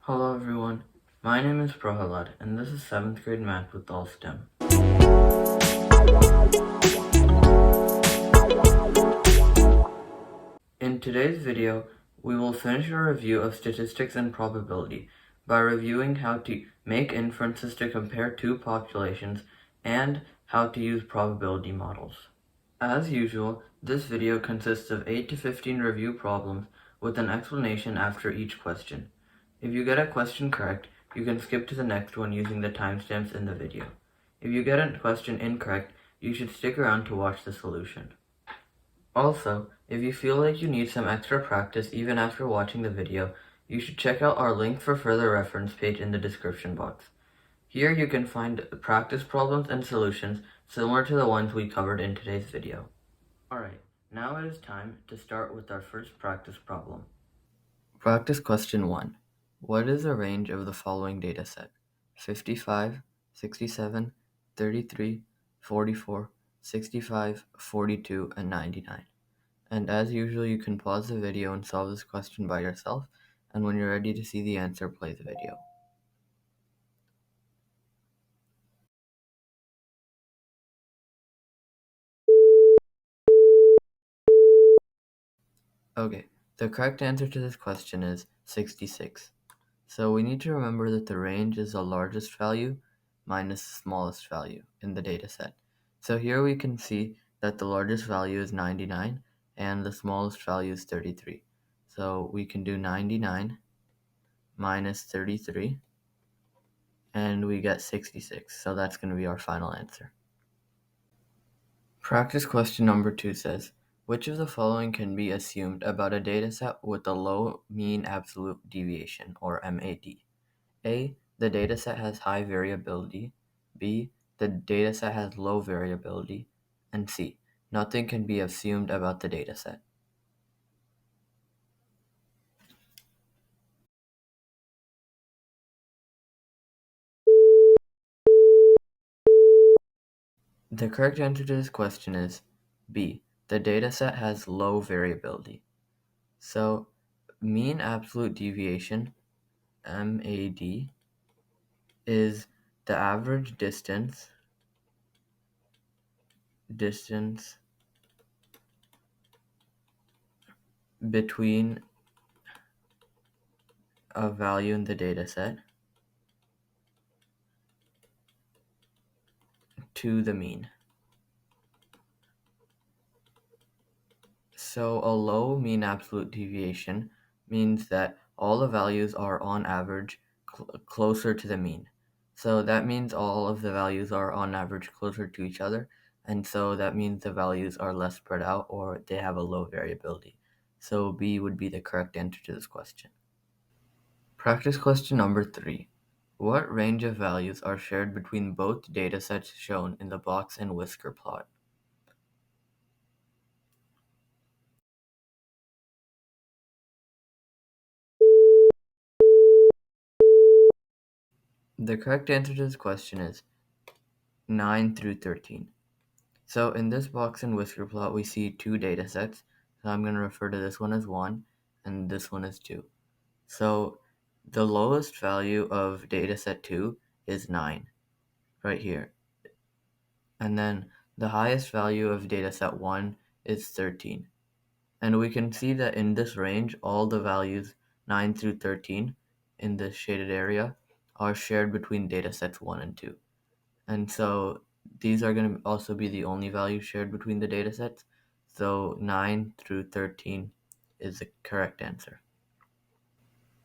Hello everyone, my name is Prahalad and this is 7th grade math with all STEM. In today's video, we will finish our review of statistics and probability by reviewing how to make inferences to compare two populations and how to use probability models. As usual, this video consists of 8 to 15 review problems with an explanation after each question. If you get a question correct, you can skip to the next one using the timestamps in the video. If you get a question incorrect, you should stick around to watch the solution. Also, if you feel like you need some extra practice even after watching the video, you should check out our link for further reference page in the description box. Here you can find practice problems and solutions similar to the ones we covered in today's video. Alright, now it is time to start with our first practice problem. Practice question 1. What is the range of the following dataset? 55, 67, 33, 44, 65, 42, and 99. And as usual, you can pause the video and solve this question by yourself, and when you're ready to see the answer, play the video. Okay, the correct answer to this question is 66. So we need to remember that the range is the largest value minus the smallest value in the data set. So here we can see that the largest value is 99 and the smallest value is 33. So we can do 99 minus 33 and we get 66. So that's going to be our final answer. Practice question number 2 says, which of the following can be assumed about a dataset with a low mean absolute deviation, or MAD? A. The dataset has high variability. B. The dataset has low variability. And C. Nothing can be assumed about the dataset. The correct answer to this question is B. The dataset has low variability. So, mean absolute deviation, MAD, is the average distance between a value in the dataset to the mean. So a low mean absolute deviation means that all the values are on average closer to the mean. So that means all of the values are on average closer to each other, and so that means the values are less spread out or they have a low variability. So B would be the correct answer to this question. Practice question number 3. What range of values are shared between both datasets shown in the box and whisker plot? The correct answer to this question is 9 through 13. So in this box and whisker plot, we see two data sets. So I'm going to refer to this one as 1 and this one as 2. So the lowest value of data set 2 is 9 right here. And then the highest value of data set 1 is 13. And we can see that in this range, all the values 9 through 13 in this shaded area are shared between data sets 1 and 2. And so these are going to also be the only values shared between the datasets. So 9 through 13 is the correct answer.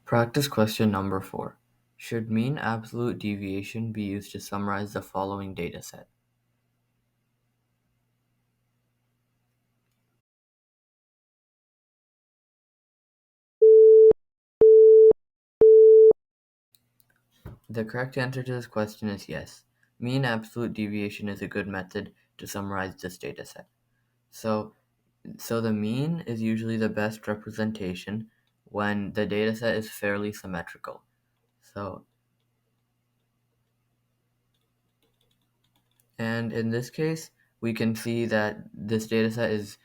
Practice question number 4. Should mean absolute deviation be used to summarize the following dataset? The correct answer to this question is yes. Mean absolute deviation is a good method to summarize this dataset. So the mean is usually the best representation when the dataset is fairly symmetrical. And in this case, we can see that this dataset is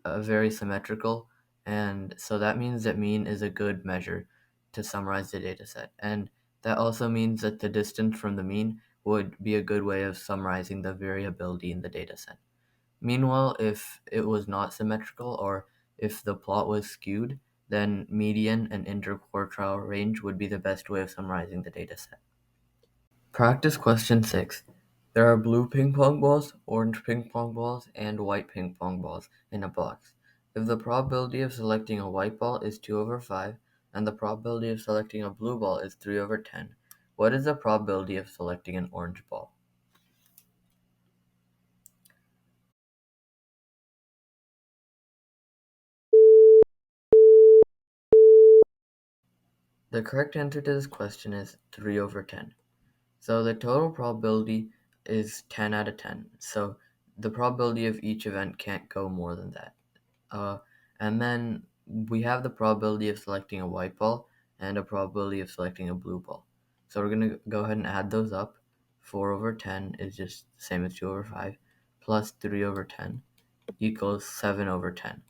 very symmetrical, and so that means that mean is a good measure to summarize the data set. And that also means that the distance from the mean would be a good way of summarizing the variability in the data set. Meanwhile, if it was not symmetrical or if the plot was skewed, then median and interquartile range would be the best way of summarizing the data set. Practice question 6. There are blue ping pong balls, orange ping pong balls, and white ping pong balls in a box. If the probability of selecting a white ball is 2 over 5 and the probability of selecting a blue ball is 3 over 10, what is the probability of selecting an orange ball? The correct answer to this question is 3 over 10. So the total probability is 10 out of 10. So the probability of each event can't go more than that. And then we have the probability of selecting a white ball and a probability of selecting a blue ball. So we're going to go ahead and add those up. 4 over 10 is just the same as 2 over 5 plus 3 over 10 equals 7 over 10.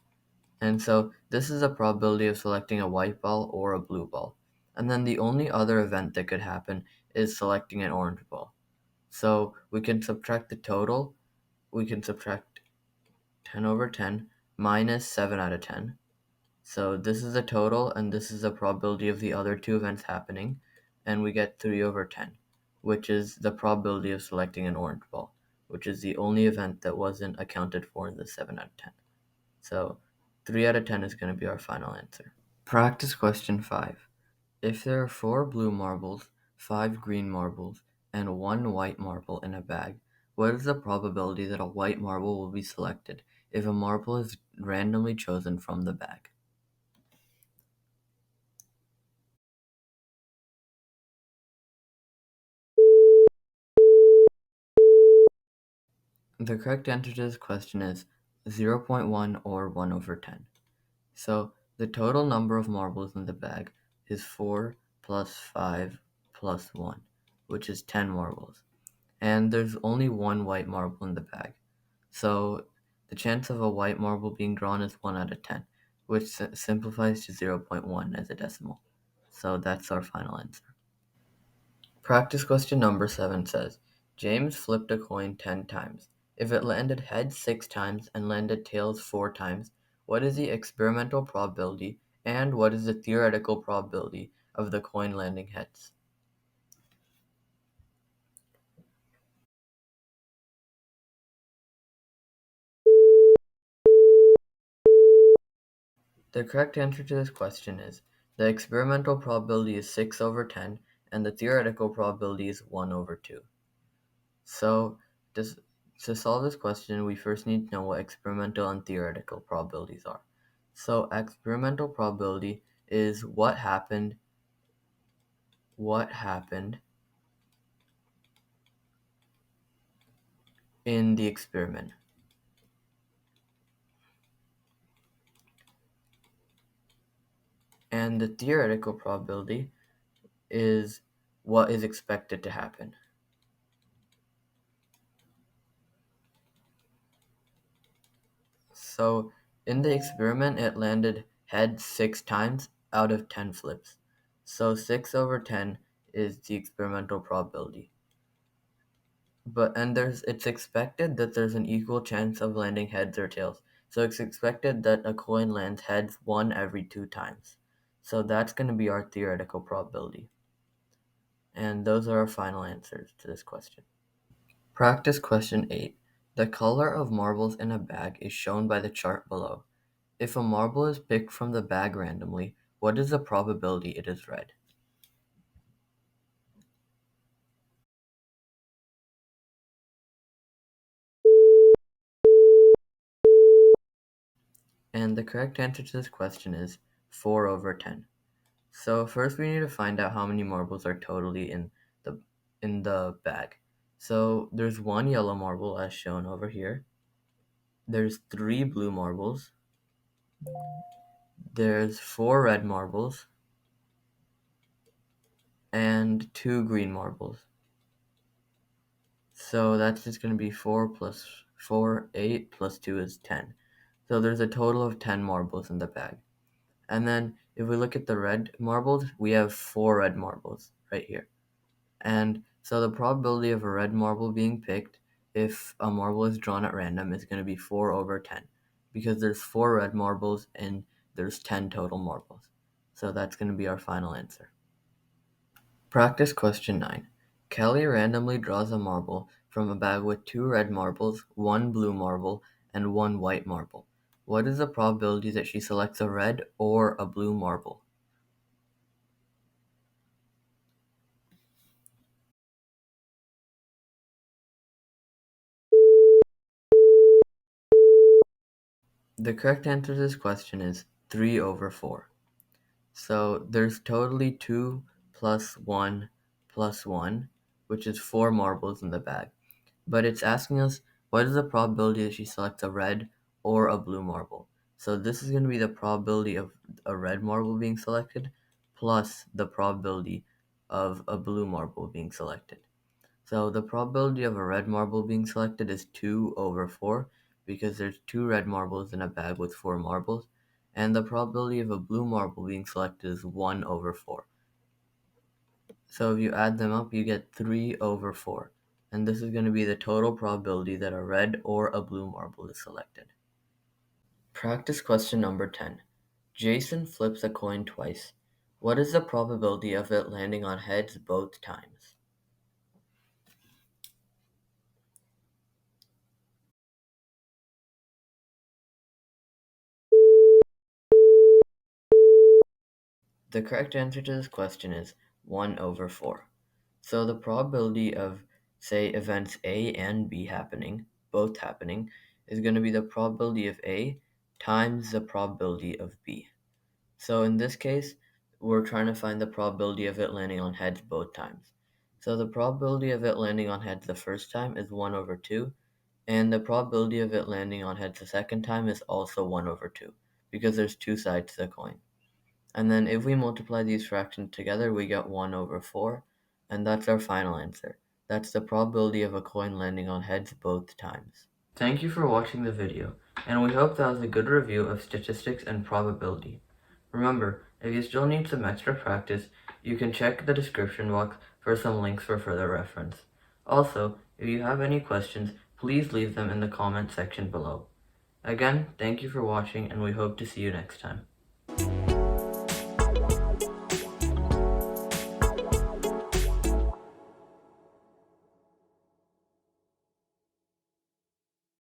And so this is a probability of selecting a white ball or a blue ball. And then the only other event that could happen is selecting an orange ball. So we can subtract the total. We can subtract 10 over 10 minus 7 out of 10. So this is the total, and this is the probability of the other two events happening. And we get 3 over 10, which is the probability of selecting an orange ball, which is the only event that wasn't accounted for in the 7 out of 10. So 3 out of 10 is going to be our final answer. Practice question 5. If there are 4 blue marbles, 5 green marbles, and 1 white marble in a bag, what is the probability that a white marble will be selected if a marble is randomly chosen from the bag? The correct answer to this question is 0.1 or 1 over 10. So the total number of marbles in the bag is 4 plus 5 plus 1, which is 10 marbles. And there's only 1 white marble in the bag. So the chance of a white marble being drawn is 1 out of 10, which simplifies to 0.1 as a decimal. So that's our final answer. Practice question number 7 says, James flipped a coin 10 times. If it landed heads 6 times and landed tails 4 times, what is the experimental probability and what is the theoretical probability of the coin landing heads? The correct answer to this question is the experimental probability is 6 over 10 and the theoretical probability is 1 over 2. So to solve this question, we first need to know what experimental and theoretical probabilities are. So experimental probability is what happened in the experiment. And the theoretical probability is what is expected to happen. So in the experiment, it landed heads 6 times out of 10 flips. So 6 over 10 is the experimental probability. It's expected that there's an equal chance of landing heads or tails. So it's expected that a coin lands heads 1 every 2 times. So that's going to be our theoretical probability. And those are our final answers to this question. Practice question 8. The color of marbles in a bag is shown by the chart below. If a marble is picked from the bag randomly, what is the probability it is red? And the correct answer to this question is 4 over 10. So first we need to find out how many marbles are totally in the bag. So there's 1 yellow marble as shown over here. There's 3 blue marbles. There's 4 red marbles and 2 green marbles. So that's just going to be 4 plus 4, 8 plus 2 is 10. So there's a total of 10 marbles in the bag. And then if we look at the red marbles, we have 4 red marbles right here. And so the probability of a red marble being picked if a marble is drawn at random is going to be 4 over 10, because there's 4 red marbles and there's 10 total marbles. So that's going to be our final answer. Practice question 9. Kelly randomly draws a marble from a bag with 2 red marbles, 1 blue marble, and 1 white marble. What is the probability that she selects a red or a blue marble? The correct answer to this question is 3 over 4. So there's totally 2 plus 1 plus 1, which is 4 marbles in the bag. But it's asking us what is the probability that she selects a red or a blue marble. So this is going to be the probability of a red marble being selected plus the probability of a blue marble being selected. So the probability of a red marble being selected is 2 over 4 because there's 2 red marbles in a bag with 4 marbles, and the probability of a blue marble being selected is 1 over 4. So if you add them up, you get 3 over 4, and this is going to be the total probability that a red or a blue marble is selected. Practice question number 10. Jason flips a coin twice. What is the probability of it landing on heads both times? The correct answer to this question is 1 over 4. So the probability of, say, events A and B happening, both happening, is going to be the probability of A times the probability of B. So in this case, we're trying to find the probability of it landing on heads both times. So the probability of it landing on heads the first time is 1 over 2, and the probability of it landing on heads the second time is also 1 over 2, because there's 2 sides to the coin. And then if we multiply these fractions together, we get 1 over 4, and that's our final answer. That's the probability of a coin landing on heads both times. Thank you for watching the video, and we hope that was a good review of statistics and probability. Remember, if you still need some extra practice, you can check the description box for some links for further reference. Also, if you have any questions, please leave them in the comment section below. Again, thank you for watching, and we hope to see you next time.